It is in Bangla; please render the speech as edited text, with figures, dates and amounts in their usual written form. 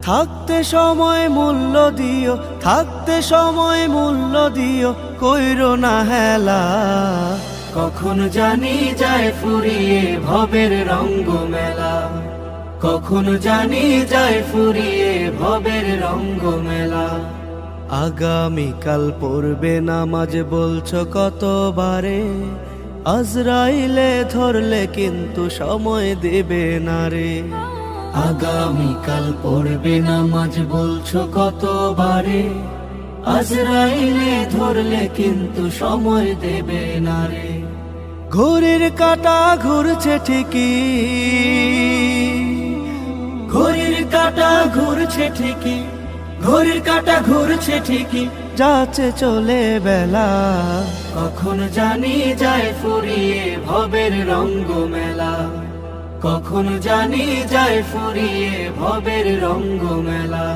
থাকতে সময় মূল্য দিও, থাকতে সময় মূল্য দিও, কইরো না হেলা। কখন জানি যায় ফুরিয়ে ভবের রঙ্গ মেলা, কখন জানি যায় ফুরিয়ে ভবের রঙ্গ মেলা। আগামীকাল পড়বে নামাজ বলছো কতবারে, আজরাইলে ধরলে কিন্তু সময় দেবে না রে। আগামীকাল পড়বে নামাজ বলছো কতবারে, আজরাইলে ধরলে কিন্তু সময় দেবে না রে। ঘড়ির কাঁটা ঘুরছে ঠিকই, ঘড়ির কাঁটা ঘুরছে ঠিকই, ঘড়ির কাঁটা ঘুরছে ঠিকই, যাচ্ছে চলে বেলা। কখন জানি যায় ফুরিয়ে ভবের রঙ্গ মেলা, কখন জানি যায় ফুরিয়ে ভবের রঙ্গ মেলা।